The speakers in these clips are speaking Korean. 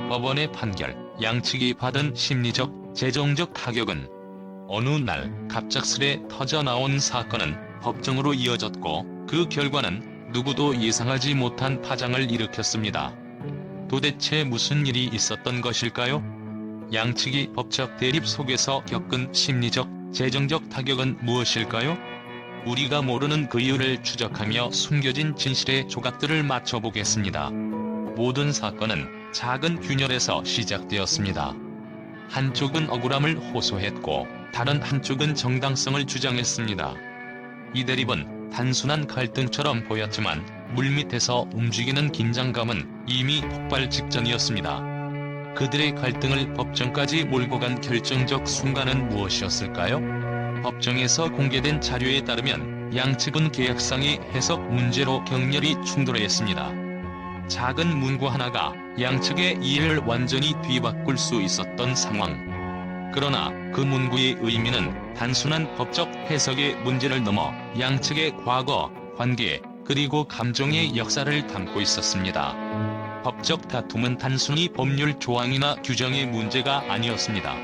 법원의 판결, 양측이 받은 심리적, 재정적 타격은 어느 날 갑작스레 터져나온 사건은 법정으로 이어졌고 그 결과는 누구도 예상하지 못한 파장을 일으켰습니다. 도대체 무슨 일이 있었던 것일까요? 양측이 법적 대립 속에서 겪은 심리적, 재정적 타격은 무엇일까요? 우리가 모르는 그 이유를 추적하며 숨겨진 진실의 조각들을 맞춰보겠습니다. 모든 사건은 작은 균열에서 시작되었습니다. 한쪽은 억울함을 호소했고 다른 한쪽은 정당성을 주장했습니다. 이 대립은 단순한 갈등처럼 보였지만 물밑에서 움직이는 긴장감은 이미 폭발 직전이었습니다. 그들의 갈등을 법정까지 몰고 간 결정적 순간은 무엇이었을까요? 법정에서 공개된 자료에 따르면 양측은 계약상의 해석 문제로 격렬히 충돌했습니다. 작은 문구 하나가 양측의 이해를 완전히 뒤바꿀 수 있었던 상황. 그러나 그 문구의 의미는 단순한 법적 해석의 문제를 넘어 양측의 과거, 관계, 그리고 감정의 역사를 담고 있었습니다. 법적 다툼은 단순히 법률 조항이나 규정의 문제가 아니었습니다.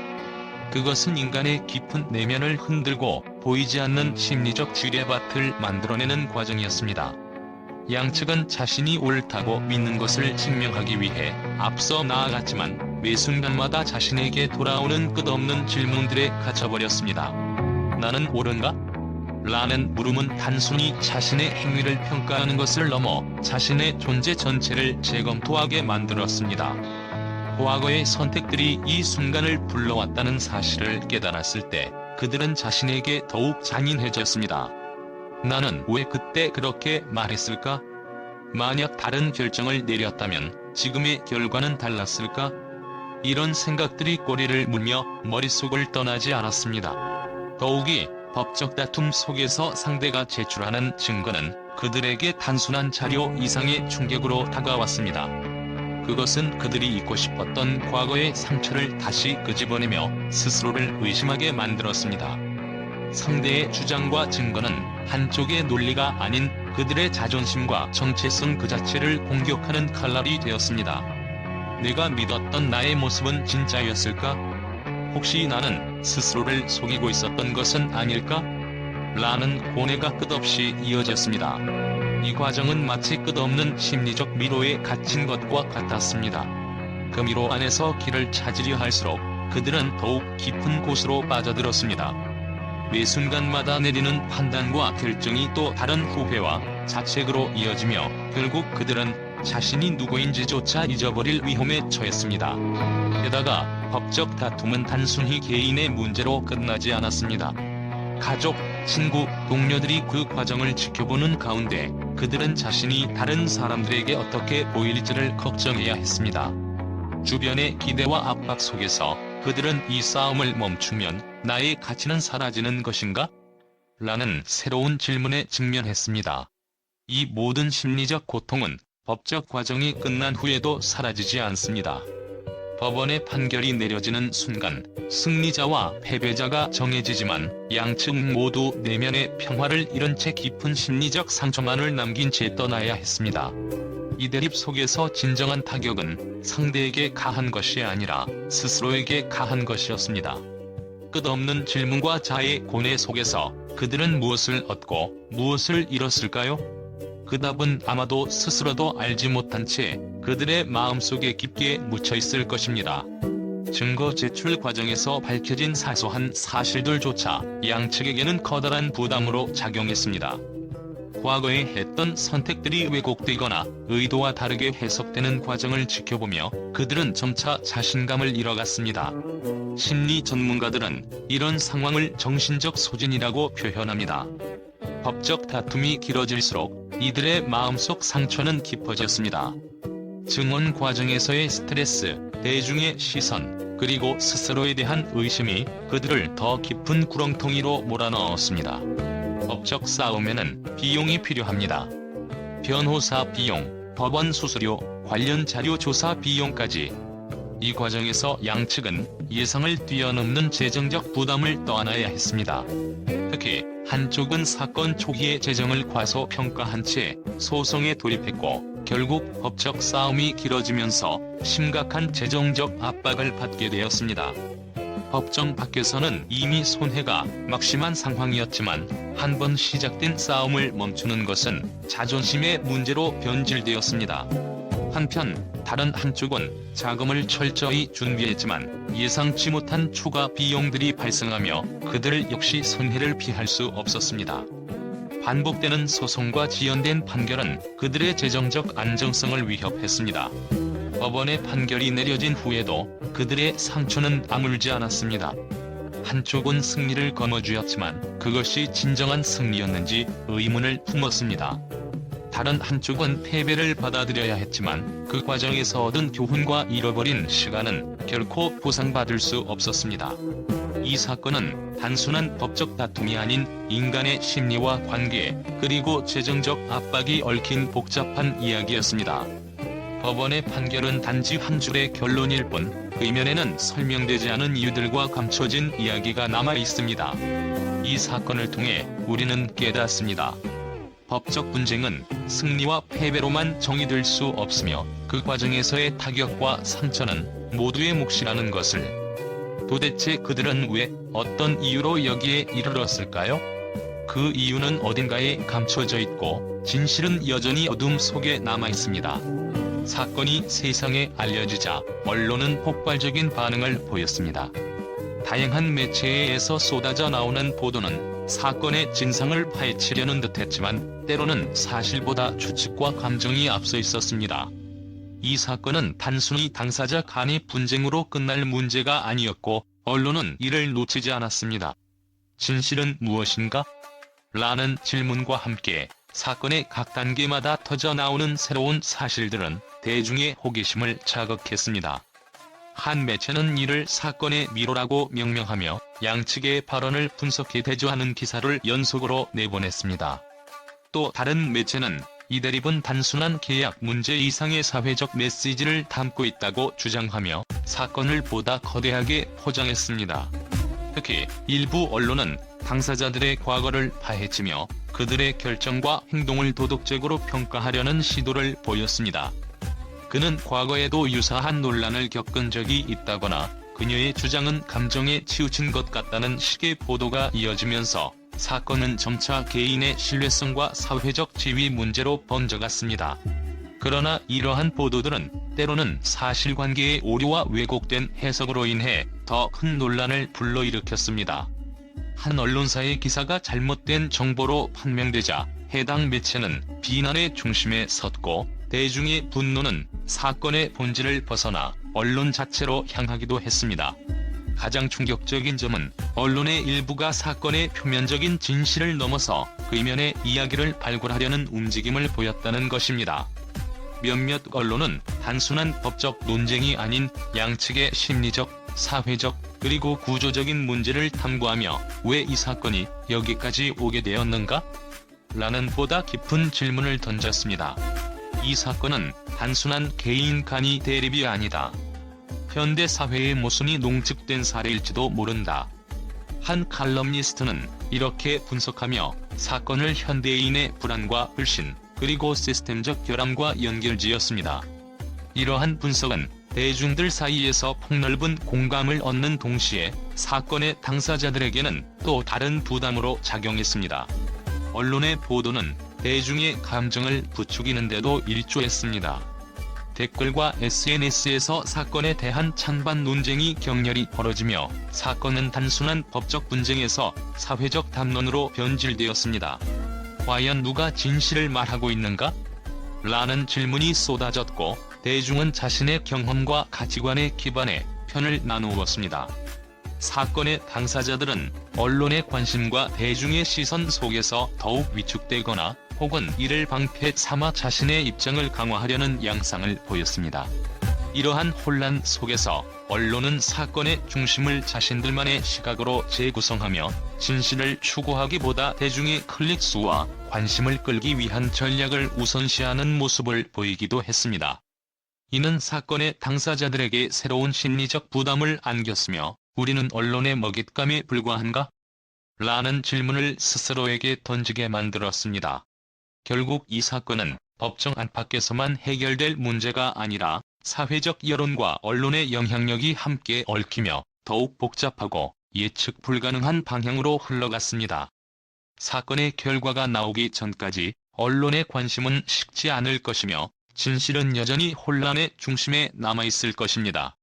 그것은 인간의 깊은 내면을 흔들고 보이지 않는 심리적 지뢰밭을 만들어내는 과정이었습니다. 양측은 자신이 옳다고 믿는 것을 증명하기 위해 앞서 나아갔지만 매 순간마다 자신에게 돌아오는 끝없는 질문들에 갇혀버렸습니다. 나는 옳은가? 라는 물음은 단순히 자신의 행위를 평가하는 것을 넘어 자신의 존재 전체를 재검토하게 만들었습니다. 과거의 선택들이 이 순간을 불러왔다는 사실을 깨달았을 때 그들은 자신에게 더욱 잔인해졌습니다. 나는 왜 그때 그렇게 말했을까? 만약 다른 결정을 내렸다면 지금의 결과는 달랐을까? 이런 생각들이 꼬리를 물며 머릿속을 떠나지 않았습니다. 더욱이 법적 다툼 속에서 상대가 제출하는 증거는 그들에게 단순한 자료 이상의 충격으로 다가왔습니다. 그것은 그들이 잊고 싶었던 과거의 상처를 다시 끄집어내며 스스로를 의심하게 만들었습니다. 상대의 주장과 증거는 한쪽의 논리가 아닌 그들의 자존심과 정체성 그 자체를 공격하는 칼날이 되었습니다. 내가 믿었던 나의 모습은 진짜였을까? 혹시 나는 스스로를 속이고 있었던 것은 아닐까? 라는 고뇌가 끝없이 이어졌습니다. 이 과정은 마치 끝없는 심리적 미로에 갇힌 것과 같았습니다. 그 미로 안에서 길을 찾으려 할수록 그들은 더욱 깊은 곳으로 빠져들었습니다. 매 순간마다 내리는 판단과 결정이 또 다른 후회와 자책으로 이어지며 결국 그들은 자신이 누구인지조차 잊어버릴 위험에 처했습니다. 게다가 법적 다툼은 단순히 개인의 문제로 끝나지 않았습니다. 가족, 친구, 동료들이 그 과정을 지켜보는 가운데 그들은 자신이 다른 사람들에게 어떻게 보일지를 걱정해야 했습니다. 주변의 기대와 압박 속에서 그들은 이 싸움을 멈추면 나의 가치는 사라지는 것인가? 라는 새로운 질문에 직면했습니다. 이 모든 심리적 고통은 법적 과정이 끝난 후에도 사라지지 않습니다. 법원의 판결이 내려지는 순간 승리자와 패배자가 정해지지만 양측 모두 내면의 평화를 잃은 채 깊은 심리적 상처만을 남긴 채 떠나야 했습니다. 이 대립 속에서 진정한 타격은 상대에게 가한 것이 아니라 스스로에게 가한 것이었습니다. 끝없는 질문과 자의 고뇌 속에서 그들은 무엇을 얻고 무엇을 잃었을까요? 그 답은 아마도 스스로도 알지 못한 채 그들의 마음속에 깊게 묻혀있을 것입니다. 증거 제출 과정에서 밝혀진 사소한 사실들조차 양측에게는 커다란 부담으로 작용했습니다. 과거에 했던 선택들이 왜곡되거나 의도와 다르게 해석되는 과정을 지켜보며 그들은 점차 자신감을 잃어갔습니다. 심리 전문가들은 이런 상황을 정신적 소진이라고 표현합니다. 법적 다툼이 길어질수록 이들의 마음속 상처는 깊어졌습니다. 증언 과정에서의 스트레스, 대중의 시선, 그리고 스스로에 대한 의심이 그들을 더 깊은 구렁텅이로 몰아넣었습니다. 법적 싸움에는 비용이 필요합니다. 변호사 비용, 법원 수수료, 관련 자료 조사 비용까지. 이 과정에서 양측은 예상을 뛰어넘는 재정적 부담을 떠안아야 했습니다. 특히 한쪽은 사건 초기에 재정을 과소평가한 채 소송에 돌입했고 결국 법적 싸움이 길어지면서 심각한 재정적 압박을 받게 되었습니다. 법정 밖에서는 이미 손해가 막심한 상황이었지만 한 번 시작된 싸움을 멈추는 것은 자존심의 문제로 변질되었습니다. 한편 다른 한쪽은 자금을 철저히 준비했지만 예상치 못한 추가 비용들이 발생하며 그들 역시 손해를 피할 수 없었습니다. 반복되는 소송과 지연된 판결은 그들의 재정적 안정성을 위협했습니다. 법원의 판결이 내려진 후에도 그들의 상처는 아물지 않았습니다. 한쪽은 승리를 거머쥐었지만 그것이 진정한 승리였는지 의문을 품었습니다. 다른 한쪽은 패배를 받아들여야 했지만 그 과정에서 얻은 교훈과 잃어버린 시간은 결코 보상받을 수 없었습니다. 이 사건은 단순한 법적 다툼이 아닌 인간의 심리와 관계, 그리고 재정적 압박이 얽힌 복잡한 이야기였습니다. 법원의 판결은 단지 한 줄의 결론일 뿐 의면에는 설명되지 않은 이유들과 감춰진 이야기가 남아 있습니다. 이 사건을 통해 우리는 깨닫습니다. 법적 분쟁은 승리와 패배로만 정의될 수 없으며 그 과정에서의 타격과 상처는 모두의 몫이라는 것을. 도대체 그들은 왜, 어떤 이유로 여기에 이르렀을까요? 그 이유는 어딘가에 감춰져 있고 진실은 여전히 어둠 속에 남아 있습니다. 사건이 세상에 알려지자 언론은 폭발적인 반응을 보였습니다. 다양한 매체에서 쏟아져 나오는 보도는 사건의 진상을 파헤치려는 듯했지만 때로는 사실보다 추측과 감정이 앞서 있었습니다. 이 사건은 단순히 당사자 간의 분쟁으로 끝날 문제가 아니었고 언론은 이를 놓치지 않았습니다. 진실은 무엇인가? 라는 질문과 함께 사건의 각 단계마다 터져나오는 새로운 사실들은 대중의 호기심을 자극했습니다. 한 매체는 이를 사건의 미로라고 명명하며 양측의 발언을 분석해 대조하는 기사를 연속으로 내보냈습니다. 또 다른 매체는 이 대립은 단순한 계약 문제 이상의 사회적 메시지를 담고 있다고 주장하며 사건을 보다 거대하게 포장했습니다. 특히 일부 언론은 당사자들의 과거를 파헤치며 그들의 결정과 행동을 도덕적으로 평가하려는 시도를 보였습니다. 그는 과거에도 유사한 논란을 겪은 적이 있다거나 그녀의 주장은 감정에 치우친 것 같다는 식의 보도가 이어지면서 사건은 점차 개인의 신뢰성과 사회적 지위 문제로 번져갔습니다. 그러나 이러한 보도들은 때로는 사실관계의 오류와 왜곡된 해석으로 인해 더 큰 논란을 불러일으켰습니다. 한 언론사의 기사가 잘못된 정보로 판명되자 해당 매체는 비난의 중심에 섰고 대중의 분노는 사건의 본질을 벗어나 언론 자체로 향하기도 했습니다. 가장 충격적인 점은 언론의 일부가 사건의 표면적인 진실을 넘어서 그 이면의 이야기를 발굴하려는 움직임을 보였다는 것입니다. 몇몇 언론은 단순한 법적 논쟁이 아닌 양측의 심리적, 사회적, 그리고 구조적인 문제를 탐구하며 왜 이 사건이 여기까지 오게 되었는가? 라는 보다 깊은 질문을 던졌습니다. 이 사건은 단순한 개인 간의 대립이 아니다. 현대 사회의 모순이 농축된 사례일지도 모른다. 한 칼럼니스트는 이렇게 분석하며 사건을 현대인의 불안과 불신, 그리고 시스템적 결함과 연결지었습니다. 이러한 분석은 대중들 사이에서 폭넓은 공감을 얻는 동시에 사건의 당사자들에게는 또 다른 부담으로 작용했습니다. 언론의 보도는 대중의 감정을 부추기는데도 일조했습니다. 댓글과 SNS에서 사건에 대한 찬반 논쟁이 격렬히 벌어지며 사건은 단순한 법적 분쟁에서 사회적 담론으로 변질되었습니다. 과연 누가 진실을 말하고 있는가? 라는 질문이 쏟아졌고 대중은 자신의 경험과 가치관에 기반해 편을 나누었습니다. 사건의 당사자들은 언론의 관심과 대중의 시선 속에서 더욱 위축되거나 혹은 이를 방패 삼아 자신의 입장을 강화하려는 양상을 보였습니다. 이러한 혼란 속에서 언론은 사건의 중심을 자신들만의 시각으로 재구성하며 진실을 추구하기보다 대중의 클릭수와 관심을 끌기 위한 전략을 우선시하는 모습을 보이기도 했습니다. 이는 사건의 당사자들에게 새로운 심리적 부담을 안겼으며 우리는 언론의 먹잇감에 불과한가? 라는 질문을 스스로에게 던지게 만들었습니다. 결국 이 사건은 법정 안팎에서만 해결될 문제가 아니라 사회적 여론과 언론의 영향력이 함께 얽히며 더욱 복잡하고 예측 불가능한 방향으로 흘러갔습니다. 사건의 결과가 나오기 전까지 언론의 관심은 식지 않을 것이며 진실은 여전히 혼란의 중심에 남아있을 것입니다.